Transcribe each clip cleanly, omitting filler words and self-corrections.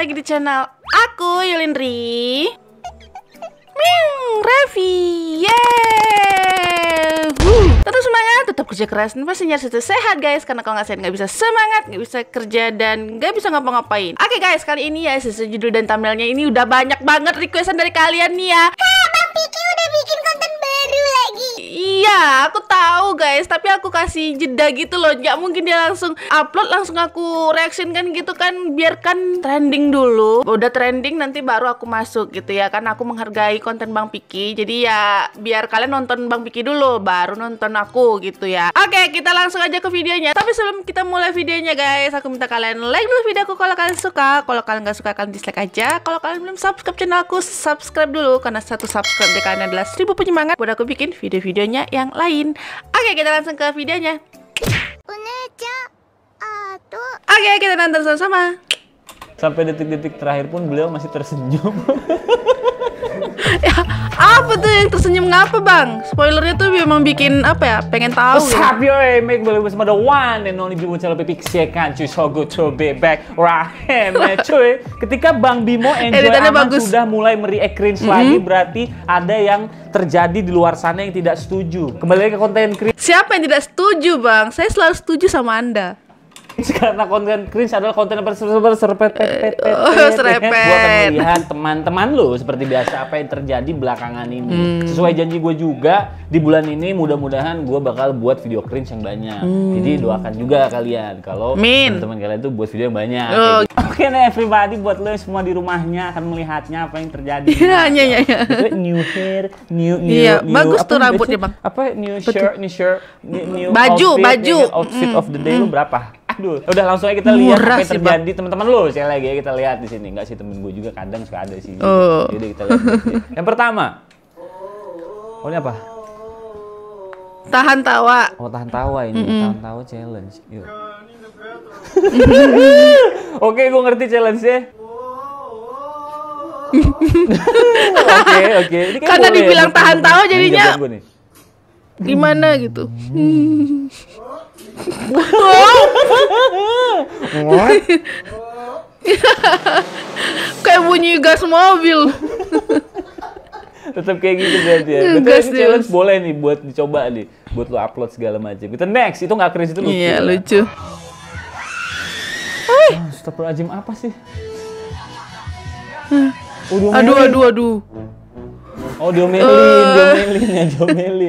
lagi di channel aku, Yulindri Raffi. Yeay. Tetap semangat, tetap kerja keras, dan pastinya harus sehat guys. Karena kalau nggak sehat nggak bisa semangat, nggak bisa kerja, dan nggak bisa ngapa-ngapain. Oke guys, kali ini ya sesuai judul dan thumbnailnya ini udah banyak banget requestan dari kalian nih ya. Bang Piki udah bikin konten baru lagi. Iya, aku tahu guys, tapi aku kasih jeda gitu loh. Nggak mungkin dia langsung upload, langsung aku reaction kan gitu kan. Biarkan trending dulu. Udah trending nanti baru aku masuk gitu ya. Karena aku menghargai konten Bang Piki. Jadi ya biar kalian nonton Bang Piki dulu, baru nonton aku gitu ya. Oke, kita langsung aja ke videonya. Tapi sebelum kita mulai videonya guys, aku minta kalian like dulu videoku kalau kalian suka. Kalau kalian nggak suka, kalian dislike aja. Kalau kalian belum subscribe channel aku, subscribe dulu. Karena satu subscribe dari kalian adalah 1000 penyemangat buat aku bikin video-videonya yang lain. Oke, kita langsung ke videonya. Oke, kita nonton sama-sama. Sampai detik-detik terakhir pun beliau masih tersenyum. Ya, apa tuh yang tersenyum ngapa bang? Spoilernya tuh memang bikin apa ya? Pengen tahu. What's up yo, make believe with the one and only Bimo channel Pixie kan cuy, so good to be back right man cuy. Ketika Bang Bimo enjoy aman sudah mulai mereact cringe lagi, berarti ada yang terjadi di luar sana yang tidak setuju. Kembali ke konten cringe. Siapa yang tidak setuju bang? Saya selalu setuju sama anda. Karena konten cringe adalah konten yang serpet. Serepet. Gue akan melihat teman-teman lo seperti biasa apa yang terjadi belakangan ini. Sesuai janji gue juga di bulan ini mudah-mudahan gue bakal buat video cringe yang banyak. Jadi doakan juga kalian kalau teman-teman kalian tuh buat video yang banyak. Oke nih everybody, buat lo semua di rumahnya akan melihatnya apa yang terjadi. Iya. Itu new hair, new bagus tuh rambutnya bang. Apa new shirt, new baju. Outfit of the day lo berapa? Aduh, udah langsung aja kita lihat apa yang terjadi teman-teman lo. Sekali lagi ya kita lihat di sini. Enggak sih, temen gue juga kadang suka ada sih. Jadi kita lihat. Yang pertama. Oh, ini apa? Tahan tawa. Oh, tahan tawa ini. Tahan tawa challenge. Yuk. Oke, gue ngerti challenge-nya. Oke. Karena dibilang tahan tawa jadinya gimana gitu. Kayak bunyi gas mobil. Tetap kayak gitu berarti ya. Betul, ini challenge boleh nih buat dicoba nih, buat lo upload segala macam. Kita next, itu nggak cringe, itu lucu. Iya, lucu. Astagfirullahaladzim, apa sih? Aduh. Oh, diomelin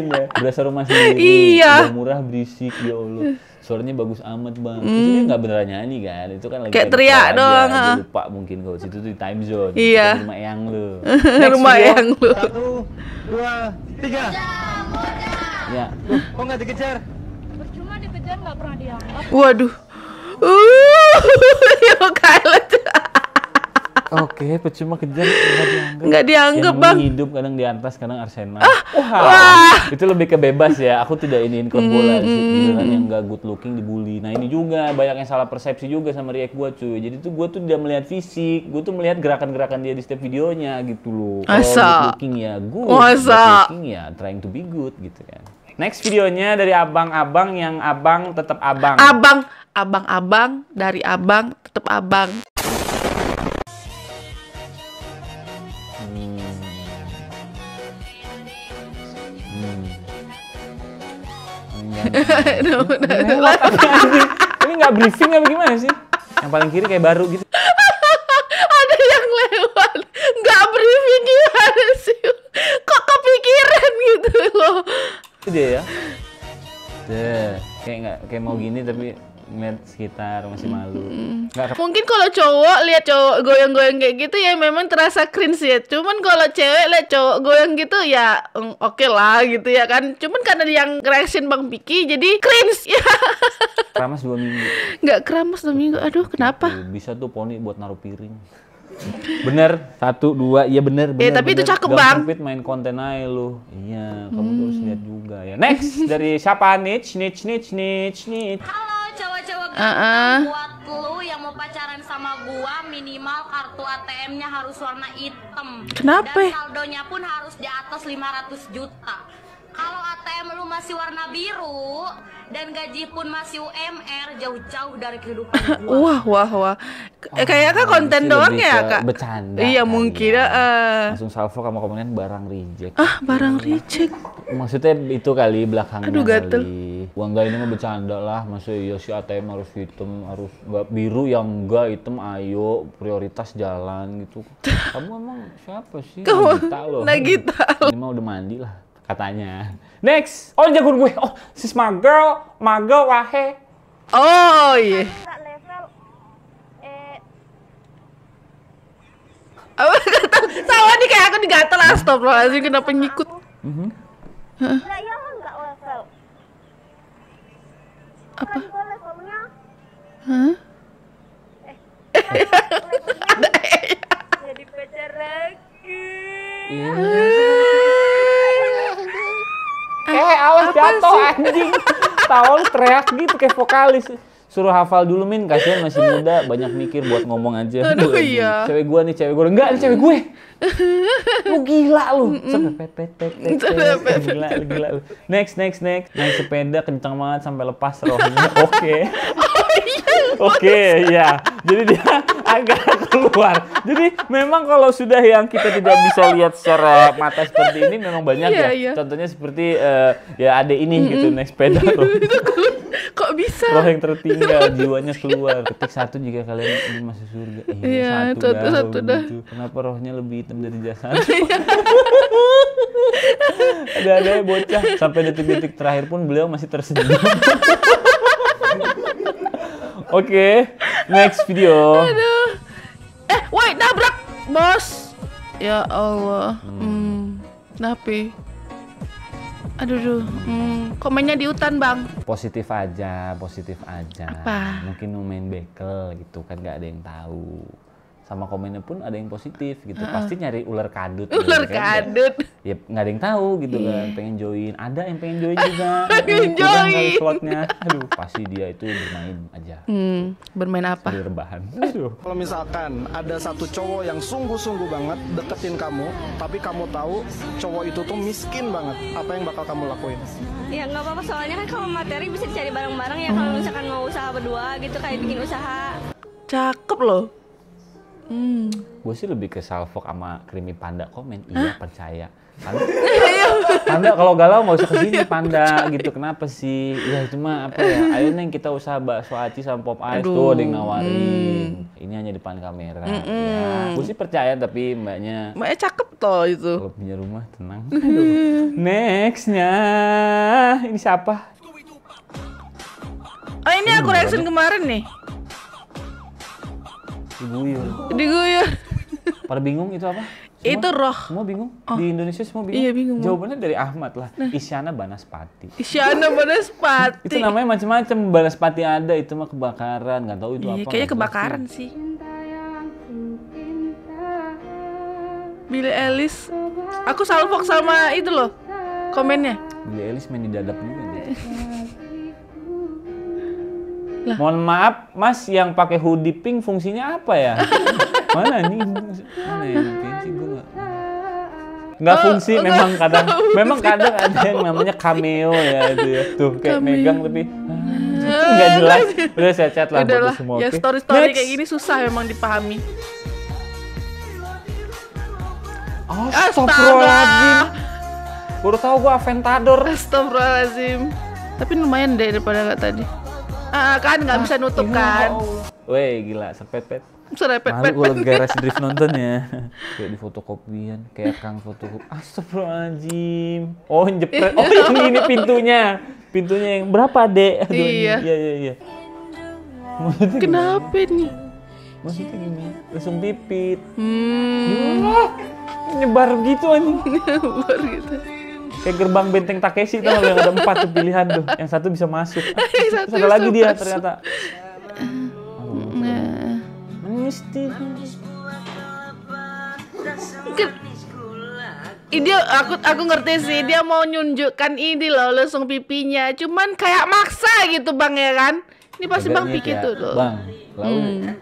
ya. Berasa rumah sendiri. Iya. Udah murah, berisik, ya Allah. Suaranya bagus amat bang. Itu dia nggak beneran nyanyi kan? Itu kan lagi kayak teriak doang. Dia lupa mungkin kalau situ tuh di time zone. Iya. Rumah eyang lu. Rumah eyang lu. 1, 2, 3. Ya. Kok nggak dikejar? Percuma dikejar nggak pernah dianggap. Waduh. Kailat. Oke, percuma kejar nggak dianggap bang. Hidup kadang di atas, kadang Arsenal. Wah. Itu lebih ke bebas ya. Aku tidak iniin klub bola sih. Yang nggak good looking dibully. Nah ini juga banyak yang salah persepsi juga sama react gue cuy. Jadi tuh gue tuh tidak melihat fisik, gue tuh melihat gerakan-gerakan dia di setiap videonya gitu loh. Kalau good looking ya good, good looking ya trying to be good gitu kan. Next videonya dari abang-abang yang abang tetap abang. Abang dari abang tetap abang. Ini nggak briefing apa gimana sih? Yang paling kiri kayak baru gitu. Ada yang lewat, nggak briefing gimana sih? Kok kepikiran gitu loh? Itu dia ya. Kayak mau gini tapi ngeliat sekitar masih malu. Mungkin kalau cowok lihat cowok goyang-goyang kayak gitu ya memang terasa cringe ya. Cuman kalau cewek lihat cowok goyang gitu ya oke lah gitu ya kan. Cuman karena yang reaction Bang Piki jadi cringe ya. Keramas 2 minggu. Nggak keramas 2 minggu. Aduh kenapa? Bisa tuh poni buat naruh piring. Bener, 1, 2, iya bener. Tapi itu cakep bang. Sempit main konten aja lu. Iya, kamu tuh harus lihat juga ya. Next dari siapa? Nich. Halo cowok-cowok ganteng, buat lu yang mau pacaran sama gua minimal kartu ATM-nya harus warna hitam. Kenapa? Dan saldonya pun harus di atas 500 juta. Kalau ATM lu masih warna biru dan gaji pun masih UMR, jauh-jauh dari kehidupan gua. Wah. Kayaknya Kak konten Sih doang lebih ya ke Kak? Bercanda. Iya kali mungkin. ya. Langsung salvo sama komennya barang reject. Barang reject. Maksudnya itu kali belakangnya. Aduh, gatel. Kali. Wah enggak, ini mah bercanda lah. Masa iya si ATM harus hitam, harus enggak biru, yang enggak hitam, ayo prioritas jalan gitu. Kamu emang siapa sih? Nagita loh. Nagita. Ini mah udah mandi lah katanya. Next. Oh jagoan gue. Oh sis magel wahe. Oh iya. Apa kata? Sama nih kayak aku digatel, astagfirullahaladzim, kenapa nyikut? Nah, iya enggak level. Apa? Kan levelnya Hah? ada jadi pacar lagi. Awas jatuh anjing. Tahu lu teriak gitu kayak vokalis. Suruh hafal dulu Min, kasihan masih muda, banyak mikir buat ngomong aja. Aduh, iya. Cewek gua nih, cewek gua. Enggak, ini cewek gue. Lu gila lu. Gila lu. Next. Naik sepeda kencang banget sampai lepas rohnya. Oke. Oke, ya. Jadi dia agak keluar. Jadi memang kalau sudah yang kita tidak bisa lihat secara mata seperti ini memang banyak ya. Iya. Contohnya seperti ya adek ini gitu naik sepeda loh. Kok bisa? Roh yang tertinggal, jiwanya keluar. Ketik satu jika kalian ini masuk surga. Iya, satu dah. Gitu. Kenapa rohnya lebih hitam dari jasad? Ada bocah. Sampai detik-detik terakhir pun beliau masih tersenyum. Oke, next video. Aduh. Woi, nabrak, bos. Ya Allah. Kenapa? Aduh. Komennya di hutan, Bang. Positif aja. Apa? Mungkin mau main bekel gitu kan, nggak ada yang tahu. Sama komennya pun ada yang positif gitu. Pasti nyari ular kadut. Ular gitu kan. kadut. Ya nggak ada yang tahu gitu kan. Pengen join. Ada yang pengen join juga. Pengen Kurang kali join. slotnya. Aduh, pasti dia itu bermain aja. Bermain apa? Di rebahan. Aduh. Kalau misalkan ada satu cowok yang sungguh-sungguh banget deketin kamu, tapi kamu tahu cowok itu tuh miskin banget, apa yang bakal kamu lakuin? Ya nggak apa-apa, soalnya kan kalau materi bisa dicari bareng-bareng ya. Kalau misalkan mau usaha berdua gitu, kayak bikin usaha. Cakep loh. Gue sih lebih ke salfok sama Krimi Panda komen. Iya, percaya. Panda kalau galau nggak usah kesini Panda gitu. Kenapa sih? Ya cuma apa ya? Ayo Neng kita usaha bakso aci sama pop ice. Tuh ada yang nawarin. Ini hanya depan kamera. Ya, gue sih percaya tapi mbaknya Cakep toh itu. kalau punya rumah tenang. Nextnya ini siapa? Oh ini aku reaction kemarin nih. Diguyur. Pada bingung itu apa? Itu roh. Semua bingung. Di Indonesia semua bingung. Iya, bingung. Jawabannya dari Ahmad lah. Isyana Banaspati. Isyana Banaspati. Itu namanya macam-macam. Banaspati ada, itu mah kebakaran. Nggak tahu itu Iya, apa. kayaknya nggak kebakaran sih. Billie Eilish. Aku salfok sama itu loh komennya. Billie Eilish main di dadap juga gitu. Mohon maaf, Mas yang pakai hoodie pink fungsinya apa ya? Mana nih? Mana yang pink sih gue nggak fungsi memang kadang. Memang kadang ada yang namanya cameo ya itu ya. Tuh kayak megang tapi nggak jelas. Udah saya chat lah buat semua. Ya oke? story-story Next. kayak gini susah memang dipahami. Astagfirullahaladzim. Baru tahu gua Aventador. Astagfirullahaladzim. Tapi lumayan deh daripada nggak tadi. Kan nggak bisa nutup kan. Weh gila serpet-pet. Serepet Malu kalau garasi drift nonton ya. Kayak di fotokopian, kayak kang fotokopi. Astagfirullahaladzim. Oh jepret. Oh yang ini pintunya. Pintunya yang berapa, Dek? Aduh, Iya. Iya. Maksudnya Kenapa nih? Maksudnya gini, langsung pipit. Nyebar gitu anjing. Nyebar gitu. Kayak gerbang benteng Takeshi tuh yang ada 4 tuh pilihan tuh. Yang satu bisa masuk. Satu Terus ada lagi bisa dia masuk. ternyata. Mesti. Dia aku ngerti sih dia mau nunjukkan ini loh langsung pipinya. Cuman kayak maksa gitu Bang ya kan? Ini pasti Bang pikir tuh loh. Bang, lalu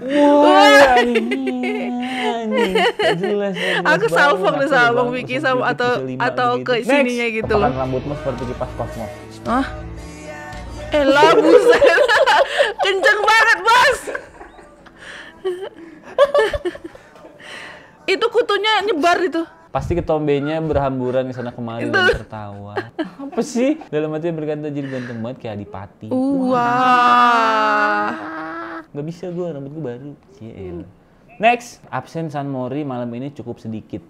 Wah, anjing. Gak jelas. Aku salfok nih sama Bang Vicky sama atau ke sininya gitu loh. Apakah rambutmu seperti kipas kosmos? Hah? Elah buset. Kenceng banget, Bos. Itu kutunya nyebar itu. Pasti ketombenya berhamburan ke sana kemari dan tertawa. Apa sih? Dalam hati berkata jadi ganteng banget kayak Adipati. Wah. Gak bisa gue, rambut gue baru. CL. Next, absen San Mori malam ini cukup sedikit.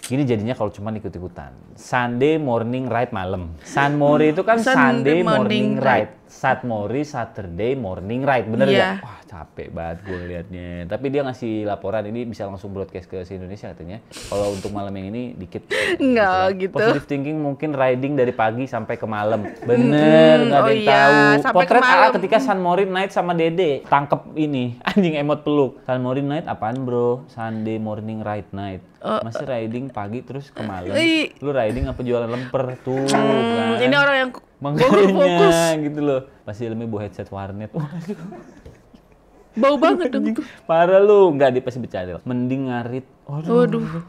Gini jadinya kalau cuma ikut-ikutan. Sunday morning ride malam. San Mori itu kan Sunday morning ride. Sat Mori Saturday morning ride. Bener Iya. gak? Wah capek banget gue liatnya. Tapi dia ngasih laporan ini bisa langsung broadcast ke Indonesia katanya. Kalau untuk malam yang ini dikit. Enggak gitu. Positive thinking mungkin riding dari pagi sampai ke malam. Bener, nggak ada yang tahu. sampai Potret ke malam. ala ketika San Mori night sama Dede. Tangkep ini, anjing emot peluk. San Mori night apaan bro? Sunday morning ride night. Masih riding pagi terus ke malam. Lu riding apa jualan lemper tuh kan? Ini orang yang Makanya gitu loh. Pasti dalamnya bawa headset warnet. Waduh. bau banget dong tuh. Parah lu, enggak dia pasti bercanda. Mending ngarit. Waduh.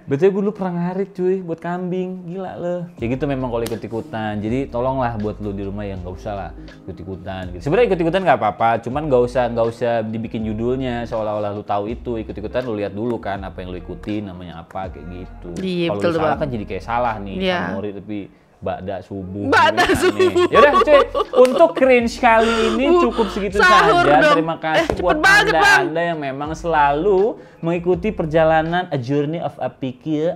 Betul gue dulu pernah ngarit cuy buat kambing, gila lo. Kayak gitu memang kalau ikut-ikutan. Jadi tolonglah buat lu di rumah yang nggak usah lah ikut-ikutan. Gitu. Sebenarnya ikut-ikutan nggak apa-apa, cuman nggak usah dibikin judulnya seolah-olah lu tahu itu. Ikut-ikutan lu lihat dulu kan apa yang lu ikutin, namanya apa kayak gitu. Iya, kalau betul lu salah Bang. kan jadi kayak salah nih. Iya. Samori tapi Ba'da subuh. Ba'da gitu, subuh. aneh. Yaudah cuy, untuk cringe kali ini cukup segitu sahur saja. dong. Terima kasih Cepet buat banget, Bang. Anda yang memang selalu mengikuti perjalanan A Journey of a Picky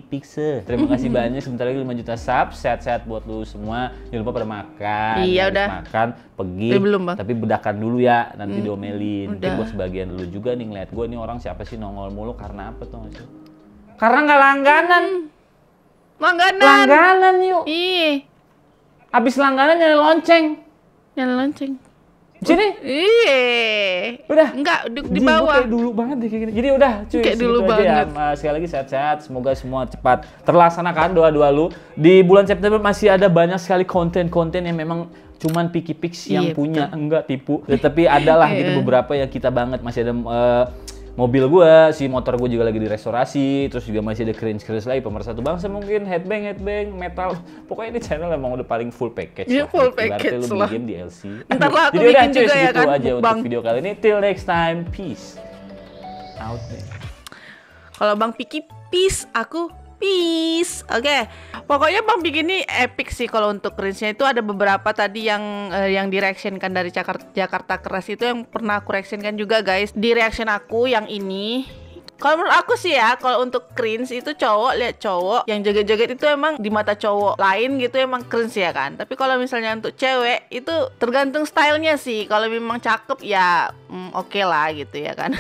Pixel. Terima kasih banyak. Sebentar lagi 5 juta sub. Sehat-sehat buat lu semua. Jangan lupa pada makan. Iya, Habis udah. makan, pergi. Belum, Bang. Tapi bedakan dulu ya. Nanti diomelin. Mungkin udah. buat sebagian lu juga nih ngeliat gue nih orang siapa sih nongol mulu karena apa tuh nggak sih? Karena nggak langganan. Langganan yuk. Ih, Abis langganan nyari lonceng. nyala lonceng. Sini. Iya. Udah. Enggak, di Anjing, gua bawah. kayak dulu banget deh kayak gini. Jadi udah cuy, Kayak segitu dulu aja ya. banget. Sekali lagi sehat-sehat, semoga semua cepat terlaksanakan doa-doa lu. Di bulan September masih ada banyak sekali konten-konten yang memang cuman Picky Pix yang Iya, punya, enggak tipu. Tapi adalah gitu beberapa yang kita banget. Masih ada mobil gua, si motor gua juga lagi direstorasi, terus juga masih ada cringe lagi pemersatu bangsa mungkin, headbang, metal. Pokoknya ini channel emang udah paling full package. Iya, lah. full Ibaratnya package lu beli lah. game di LC. Ntar lah aku Jadi udah bikin cuy, juga ya segitu kan, aja mukbang. untuk video kali ini. Till next time, peace out deh. Kalau Bang Piki peace, aku peace. Oke. Pokoknya Bang Piki ini epic sih kalau untuk cringe-nya itu ada beberapa tadi yang di-reactionkan dari Jakarta Keras itu yang pernah aku reactionkan juga guys. Di reaction aku yang ini. Kalau menurut aku sih ya, kalau untuk cringe itu cowok lihat cowok yang joget-joget itu emang di mata cowok lain gitu emang cringe ya kan. Tapi kalau misalnya untuk cewek itu tergantung stylenya sih. Kalau memang cakep ya oke lah gitu ya kan.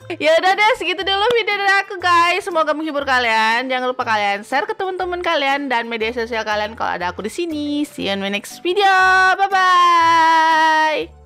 Ya udah deh, segitu dulu video dari aku guys. Semoga menghibur kalian. Jangan lupa kalian share ke teman-teman kalian dan media sosial kalian kalau ada aku di sini. See you in my next video. Bye bye.